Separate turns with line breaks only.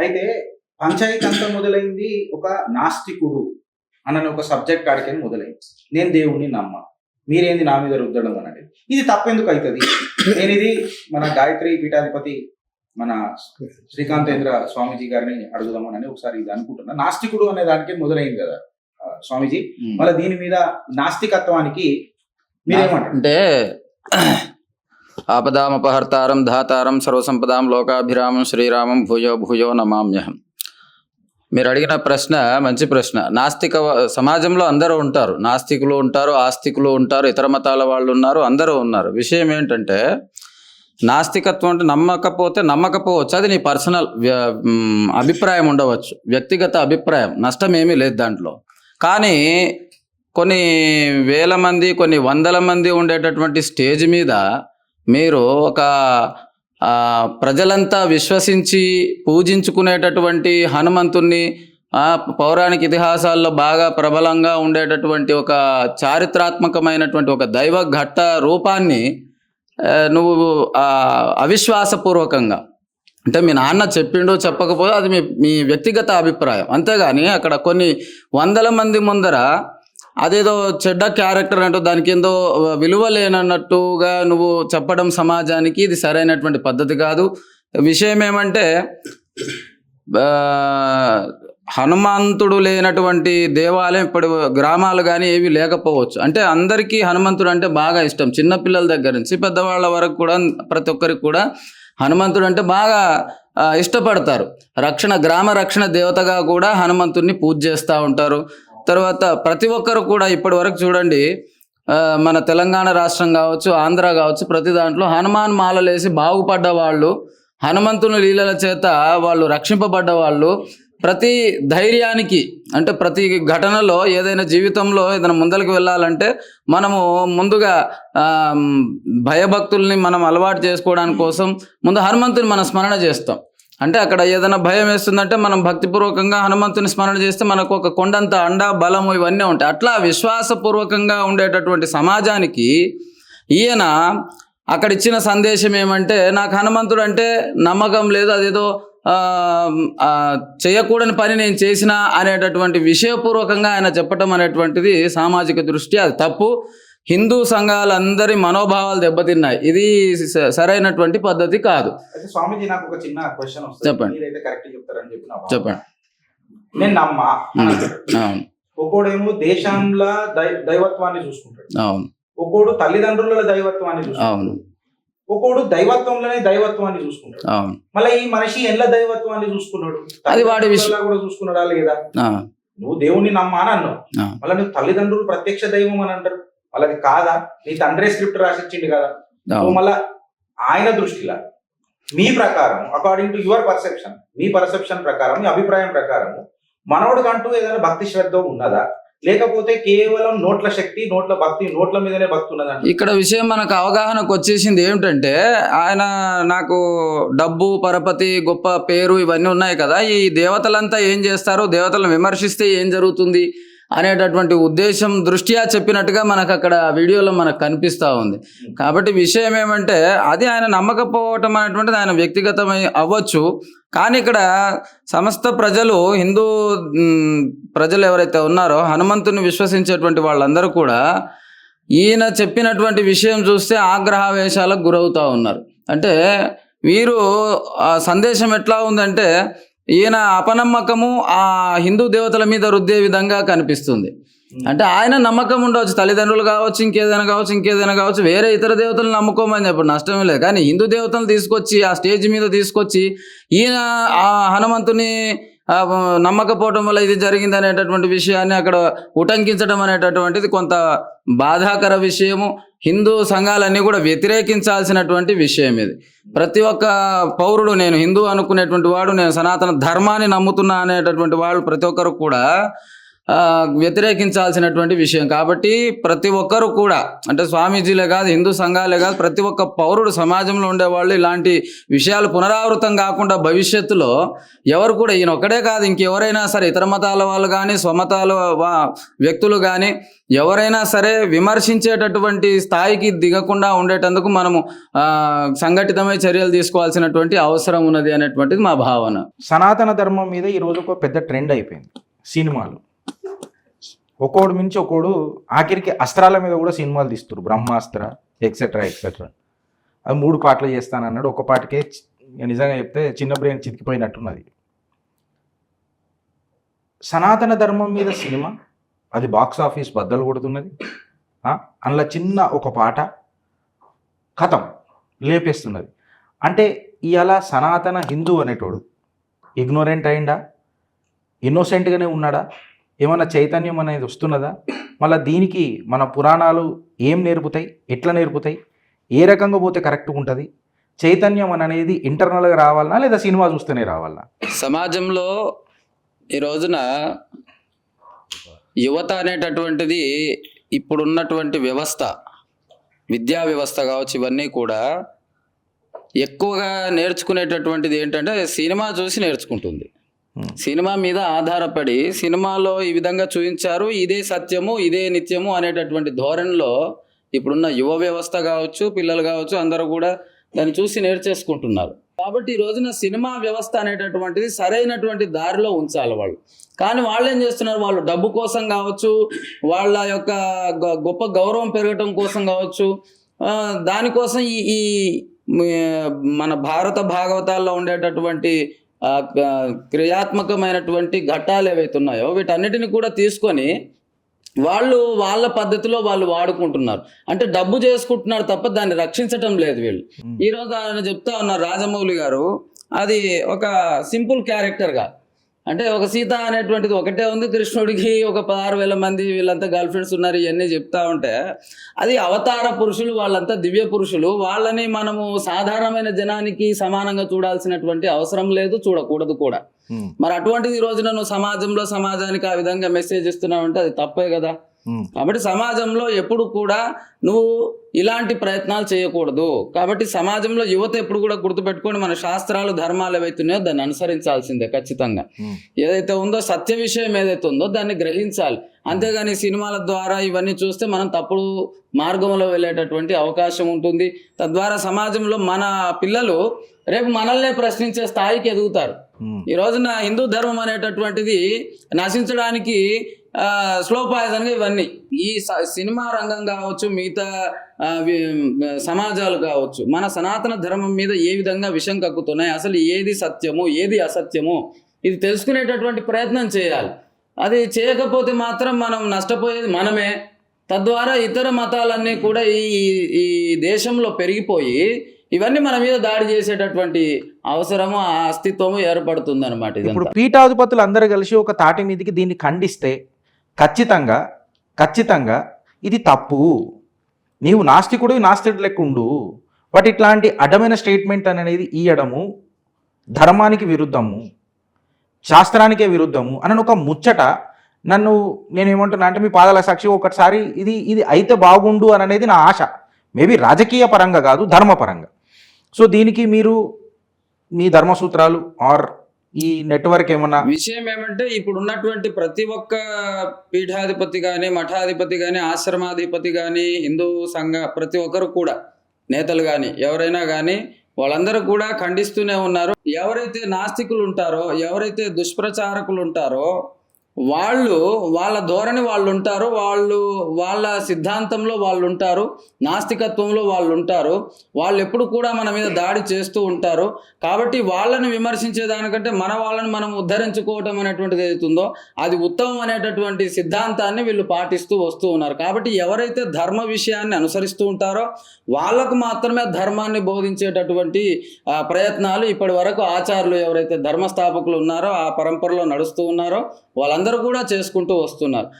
అయితే పంచాయతీ అంతా మొదలైంది ఒక నాస్తికుడు అన్న ఒక సబ్జెక్ట్ కాడికని మొదలైంది. నేను దేవుణ్ణి నమ్మ, మీరేంది నా మీద రుద్దడం అన్నది. ఇది తప్పెందుకు అవుతుంది? నేను ఇది మన గాయత్రి పీఠాధిపతి మన శ్రీకాంతేంద్ర స్వామీజీ గారిని అడుగుదామని ఒకసారి ఇది అనుకుంటున్నా. నాస్తికుడు అనే దానికే మొదలైంది కదా స్వామీజీ, మళ్ళీ దీని మీద నాస్తికత్వానికి మీరేమంటారు?
అంటే ఆపదామపహర్తారం ధాతారం సర్వసంపదాం లోకాభిరామం శ్రీరామం భూయో భూయో నమామ్యహం. మీరు అడిగిన ప్రశ్న మంచి ప్రశ్న. నాస్తిక సమాజంలో అందరూ ఉంటారు, నాస్తికులు ఉంటారు, ఆస్తికులు ఉంటారు, ఇతర మతాల వాళ్ళు ఉన్నారు, అందరూ ఉన్నారు. విషయం ఏంటంటే నాస్తికత్వం అంటే నమ్మకపోవచ్చు, అది నీ పర్సనల్ అభిప్రాయం ఉండవచ్చు, వ్యక్తిగత అభిప్రాయం, నష్టం ఏమీ లేదు దాంట్లో. కానీ కొన్ని వేల మంది కొన్ని వందల మంది ఉండేటటువంటి స్టేజ్ మీద మీరు ఒక ప్రజలంతా విశ్వసించి పూజించుకునేటటువంటి హనుమంతుణ్ణి పౌరాణిక ఇతిహాసాల్లో బాగా ప్రబలంగా ఉండేటటువంటి ఒక చారిత్రాత్మకమైనటువంటి ఒక దైవ ఘట్ట రూపాన్ని నువ్వు అవిశ్వాసపూర్వకంగా, అంటే మీ నాన్న చెప్పిండో చెప్పకపోతే అది మీ వ్యక్తిగత అభిప్రాయం, అంతేగాని అక్కడ కొన్ని వందల మంది ముందర అదేదో చెడ్డ క్యారెక్టర్ అంటూ దానికి ఏందో విలువ లేనన్నట్టుగా నువ్వు చెప్పడం సమాజానికి ఇది సరైనటువంటి పద్ధతి కాదు. విషయం ఏమంటే హనుమంతుడు లేనటువంటి దేవాలయం ఇప్పుడు గ్రామాలు కానీ ఏవి లేకపోవచ్చు. అంటే అందరికీ హనుమంతుడు అంటే బాగా ఇష్టం, చిన్నపిల్లల దగ్గర నుంచి పెద్దవాళ్ళ వరకు కూడా ప్రతి ఒక్కరికి కూడా హనుమంతుడు అంటే బాగా ఇష్టపడతారు. గ్రామ రక్షణ దేవతగా కూడా హనుమంతుడిని పూజ చేస్తూ ఉంటారు. తర్వాత ప్రతి ఒక్కరు కూడా ఇప్పటి వరకు చూడండి, మన తెలంగాణ రాష్ట్రం కావచ్చు, ఆంధ్ర కావచ్చు, ప్రతి దాంట్లో హనుమాన్ మాలలేసి బాగుపడ్డ వాళ్ళు, హనుమంతుని లీలల చేత వాళ్ళు రక్షింపబడ్డ వాళ్ళు, ప్రతి ధైర్యానికి అంటే ప్రతి ఘటనలో ఏదైనా జీవితంలో ఏదైనా ముందరికి వెళ్ళాలంటే మనము ముందుగా భయభక్తుల్ని మనం అలవాటు చేసుకోవడానికి కోసం ముందు హనుమంతుని మనం స్మరణ చేస్తాం. అంటే అక్కడ ఏదైనా భయం వేస్తుందంటే మనం భక్తిపూర్వకంగా హనుమంతుని స్మరణ చేస్తే మనకు ఒక కొండంత అండ బలము ఇవన్నీ ఉంటాయి. అట్లా విశ్వాసపూర్వకంగా ఉండేటటువంటి సమాజానికి ఈయన అక్కడ ఇచ్చిన సందేశం ఏమంటే, నాకు హనుమంతుడు అంటే నమ్మకం లేదు, అదేదో చేయకూడని పని నేను చేసిన అనేటటువంటి విషయపూర్వకంగా ఆయన చెప్పటం అనేటువంటిది సామాజిక దృష్టి అది తప్పు. హిందూ సంఘాలందరి మనోభావాలు దెబ్బతిన్నాయి, ఇది సరైనటువంటి పద్ధతి కాదు.
స్వామీజీ నాకు ఒక చిన్న క్వశ్చన్ వస్తుంది,
చెప్పండి.
మీరైతే కరెక్ట్ చెప్తారని చెప్పిన
చెప్పండి.
నేను నమ్మా, ఒక్కోడేమో దేశంలో దైవత్వాన్ని చూసుకుంటాడు,
అవును,
ఒక్కోడు తల్లిదండ్రుల దైవత్వాన్ని చూసుకుంటాడు, ఒక్కోడు దైవత్వంలోనే దైవత్వాన్ని చూసుకుంటాడు.
అవును,
మళ్ళీ ఈ మనిషి ఎల్ల దైవత్వాన్ని చూసుకున్నాడు,
అది వాడి విషయం
కూడా చూసుకున్నాడా లేదా? నువ్వు దేవుణ్ణి నమ్మా అని అన్నావు, మళ్ళీ నువ్వు తల్లిదండ్రులు ప్రత్యక్ష దైవం అని అంటారు, వాళ్ళది కాదా? నీ తండ్రే స్క్రిప్ట్ రాసిచ్చిండు కదా. మళ్ళా ఆయన దృష్టిలో మీ ప్రకారం, according to your perception, me perception ప్రకారం, మీ అభిప్రాయం ప్రకారం మనవడికంటూ ఏదైనా భక్తి శ్రద్ధ ఉన్నదా, లేకపోతే కేవలం నోట్ల శక్తి, నోట్ల భక్తి, నోట్ల మీదనే భక్తి ఉన్నదంట? ఇక్కడ
విషయం మనకు అవగాహనకు వచ్చేసింది ఏమిటంటే, ఆయన నాకు డబ్బు, పరపతి, గొప్ప పేరు ఇవన్నీ ఉన్నాయి కదా, ఈ దేవతలంతా ఏం చేస్తారు, దేవతలను విమర్శిస్తే ఏం జరుగుతుంది అనేటటువంటి ఉద్దేశం దృష్ట్యా చెప్పినట్టుగా మనకు అక్కడ వీడియోలో మనకు కనిపిస్తూ ఉంది. కాబట్టి విషయం ఏమంటే, అది ఆయన నమ్మకపోవటం అనేటువంటిది ఆయన వ్యక్తిగతమై అవ్వచ్చు. కానీ ఇక్కడ సమస్త ప్రజలు, హిందూ ప్రజలు ఎవరైతే ఉన్నారో హనుమంతుని విశ్వసించేటువంటి వాళ్ళందరూ కూడా ఈయన చెప్పినటువంటి విషయం చూస్తే ఆగ్రహావేశాలకు గురవుతూ ఉన్నారు. అంటే వీరు ఆ సందేశం ఎట్లా ఉందంటే, ఈయన అపనమ్మకము ఆ హిందూ దేవతల మీద రుద్దే విధంగా కనిపిస్తుంది. అంటే ఆయన నమ్మకం ఉండవచ్చు, తల్లిదండ్రులు కావచ్చు, ఇంకేదైనా కావచ్చు, వేరే ఇతర దేవతలను నమ్ముకోమని చెప్పండి, నష్టమే లేదు. కానీ హిందూ దేవతలను తీసుకొచ్చి ఆ స్టేజ్ మీద తీసుకొచ్చి ఈయన ఆ హనుమంతుని నమ్మకపోవటం వల్ల ఇది జరిగింది అనేటటువంటి విషయాన్ని అక్కడ ఉటంకించడం అనేటటువంటిది కొంత బాధాకర విషయము. హిందూ సంఘాలన్నీ కూడా వ్యతిరేకించాల్సినటువంటి విషయం ఇది. ప్రతి ఒక్క పౌరుడు, నేను హిందూ అనుకునేటువంటి వాడు, నేను సనాతన ధర్మాన్ని నమ్ముతున్నా అనేటటువంటి వాళ్ళు ప్రతి ఒక్కరు కూడా వ్యతిరేకించాల్సినటువంటి విషయం. కాబట్టి ప్రతి ఒక్కరు కూడా, అంటే స్వామీజీలే కాదు, హిందూ సంఘాలే కాదు, ప్రతి ఒక్క పౌరుడు, సమాజంలో ఉండేవాళ్ళు ఇలాంటి విషయాలు పునరావృతం కాకుండా భవిష్యత్తులో ఎవరు కూడా, ఈయన ఒక్కడే కాదు, ఇంకెవరైనా సరే, ఇతర మతాల వాళ్ళు కానీ, స్వమతాల వ్యక్తులు కానీ ఎవరైనా సరే విమర్శించేటటువంటి స్థాయికి దిగకుండా ఉండేటందుకు మనము సంఘటితమై చర్యలు తీసుకోవాల్సినటువంటి అవసరం ఉన్నది అనేటువంటిది మా భావన.
సనాతన ధర్మం మీద ఈరోజు ఒక పెద్ద ట్రెండ్ అయిపోయింది సినిమాలు. ఒక్కోడు మించి ఒక్కోడు, ఆఖరికి అస్త్రాల మీద కూడా సినిమాలు తీస్తారు, బ్రహ్మాస్త్ర ఎక్సెట్రా ఎక్సెట్రా. అది 3 పాటలు చేస్తానన్నాడు, ఒక పాటకే నిజంగా చెప్తే చిన్న బ్రెయిన్ చితికిపోయినట్టున్నది. సనాతన ధర్మం మీద సినిమా, అది బాక్స్ ఆఫీస్ బద్దలు కొడుతున్నది. అందులో చిన్న ఒక పాట కథం లేపేస్తున్నది. అంటే ఇవాళ సనాతన హిందూ అనేటోడు ఇగ్నోరెంట్ అయిందా, ఇన్నోసెంట్గానే ఉన్నాడా, ఏమన్నా చైతన్యం అనేది వస్తున్నదా? మళ్ళీ దీనికి మన పురాణాలు ఏం నేర్పుతాయి, ఎట్లా నేర్పుతాయి, ఏ రకంగా పోతే కరెక్ట్గా ఉంటుంది? చైతన్యం అనేది ఇంటర్నల్గా రావాలనా లేదా సినిమా చూస్తేనే రావాలనా?
సమాజంలో ఈ రోజున యువత అనేటటువంటిది, ఇప్పుడున్నటువంటి వ్యవస్థ, విద్యా వ్యవస్థ కావచ్చు, ఇవన్నీ కూడా ఎక్కువగా నేర్చుకునేటటువంటిది ఏంటంటే సినిమా చూసి నేర్చుకుంటుంది. సినిమా మీద ఆధారపడి, సినిమాలో ఈ విధంగా చూపించారు, ఇదే సత్యము, ఇదే నిత్యము అనేటటువంటి ధోరణిలో ఇప్పుడున్న యువ వ్యవస్థ కావచ్చు, పిల్లలు కావచ్చు, అందరూ కూడా దాన్ని చూసి నేర్చేసుకుంటున్నారు. కాబట్టి ఈ రోజున సినిమా వ్యవస్థ అనేటటువంటిది సరైనటువంటి దారిలో ఉంచాలి వాళ్ళు. కానీ వాళ్ళు ఏం చేస్తున్నారు, వాళ్ళు డబ్బు కోసం కావచ్చు, వాళ్ళ యొక్క గొప్ప గౌరవం పెరగటం కోసం కావచ్చు, దానికోసం ఈ మన భారత భాగవతాల్లో ఉండేటటువంటి క్రియాత్మకమైనటువంటి ఘట్టాలు ఏవైతే ఉన్నాయో వీటన్నిటిని కూడా తీసుకొని వాళ్ళు వాళ్ళ పద్ధతిలో వాళ్ళు వాడుకుంటున్నారు. అంటే డబ్బు చేసుకుంటున్నారు తప్ప దాన్ని రక్షించటం లేదు వీళ్ళు. ఈరోజు ఆయన చెప్తా ఉన్నారు రాజమౌళి గారు, అది ఒక సింపుల్ క్యారెక్టర్గా, అంటే ఒక సీత అనేటువంటిది ఒకటే ఉంది, కృష్ణుడికి ఒక 16,000 మంది వీళ్ళంతా గర్ల్ ఫ్రెండ్స్ ఉన్నారు, ఇవన్నీ చెప్తా ఉంటే అది అవతార పురుషులు, వాళ్ళంతా దివ్య పురుషులు. వాళ్ళని మనము సాధారణమైన జనానికి సమానంగా చూడాల్సినటువంటి అవసరం లేదు, చూడకూడదు కూడా. మరి అటువంటిది ఈ రోజున నువ్వు సమాజానికి ఆ విధంగా మెసేజ్ ఇస్తున్నావు అంటే అది తప్పే కదా. కాబట్టి సమాజంలో ఎప్పుడు కూడా నువ్వు ఇలాంటి ప్రయత్నాలు చేయకూడదు. కాబట్టి సమాజంలో యువత ఎప్పుడు కూడా గుర్తుపెట్టుకొని మన శాస్త్రాలు, ధర్మాలు ఏవైతున్నాయో దాన్ని అనుసరించాల్సిందే ఖచ్చితంగా. ఏదైతే ఉందో సత్య విషయం ఏదైతే ఉందో దాన్ని గ్రహించాలి. అంతేగాని సినిమాల ద్వారా ఇవన్నీ చూస్తే మనం తప్పుడు మార్గంలో వెళ్ళేటటువంటి అవకాశం ఉంటుంది. తద్వారా సమాజంలో మన పిల్లలు రేపు మనల్నే ప్రశ్నించే స్థాయికి ఎదుగుతారు. ఈ రోజున హిందూ ధర్మం అనేటటువంటిది నశించడానికి స్లో పాయిజన్గా ఇవన్నీ, ఈ సినిమా రంగం కావచ్చు, మిగతా సమాజాలు కావచ్చు, మన సనాతన ధర్మం మీద ఏ విధంగా విషం కక్కుతున్నాయి, అసలు ఏది సత్యము ఏది అసత్యము ఇది తెలుసుకునేటటువంటి ప్రయత్నం చేయాలి. అది చేయకపోతే మాత్రం మనం నష్టపోయేది మనమే. తద్వారా ఇతర మతాలన్నీ కూడా ఈ దేశంలో పెరిగిపోయి ఇవన్నీ మన మీద దాడి చేసేటటువంటి అవసరము, ఆ అస్తిత్వము ఏర్పడుతుంది అనమాట.
ఇప్పుడు పీఠాధిపతులు అందరూ కలిసి ఒక తాటి మీదకి దీన్ని ఖండిస్తే ఖచ్చితంగా ఇది తప్పు, నీవు నాస్తికుడు లెక్క ఉండు, బట్ ఇట్లాంటి అడ్డమైన స్టేట్మెంట్ అనేది ఇయ్యడము ధర్మానికి విరుద్ధము, శాస్త్రానికే విరుద్ధము అని ఒక ముచ్చట నేనేమంటున్నా అంటే మీ పాదాల సాక్షి ఒకసారి ఇది అయితే బాగుండు అని అనేది నా ఆశ. మేబీ రాజకీయ పరంగా కాదు, ధర్మపరంగా. సో దీనికి మీరు మీ ధర్మసూత్రాలు ఆర్ ఈ నెట్వర్క్ ఏమన్నా
విషయం ఏమంటే, ఇప్పుడు ఉన్నటువంటి ప్రతి ఒక్క పీఠాధిపతి కానీ, మఠాధిపతి కానీ, ఆశ్రమాధిపతి కానీ, హిందూ సంఘ ప్రతి ఒక్కరు కూడా, నేతలు కానీ ఎవరైనా కానీ వాళ్ళందరూ కూడా ఖండిస్తూనే ఉన్నారు. ఎవరైతే నాస్తికులు ఉంటారో, ఎవరైతే దుష్ప్రచారకులు ఉంటారో వాళ్ళు వాళ్ళ ధోరణి వాళ్ళు ఉంటారు, వాళ్ళ సిద్ధాంతంలో వాళ్ళు ఉంటారు, నాస్తికత్వంలో వాళ్ళు ఉంటారు. వాళ్ళు ఎప్పుడు కూడా మన మీద దాడి చేస్తూ ఉంటారు. కాబట్టి వాళ్ళని విమర్శించేదానికంటే మన వాళ్ళని మనం ఉద్ధరించుకోవటం అనేటువంటిది ఏదైతుందో అది ఉత్తమం అనేటటువంటి సిద్ధాంతాన్ని వీళ్ళు పాటిస్తూ వస్తూ ఉన్నారు. కాబట్టి ఎవరైతే ధర్మ విషయాన్ని అనుసరిస్తూ ఉంటారో వాళ్ళకు మాత్రమే ధర్మాన్ని బోధించేటటువంటి ప్రయత్నాలు ఇప్పటి వరకు ఆచార్యులు ఎవరైతే ధర్మస్థాపకులు ఉన్నారో, ఆ పరంపరలో నడుస్తూ ఉన్నారో వాళ్ళందరూ కూడా చేసుకుంటూ వస్తున్నారు.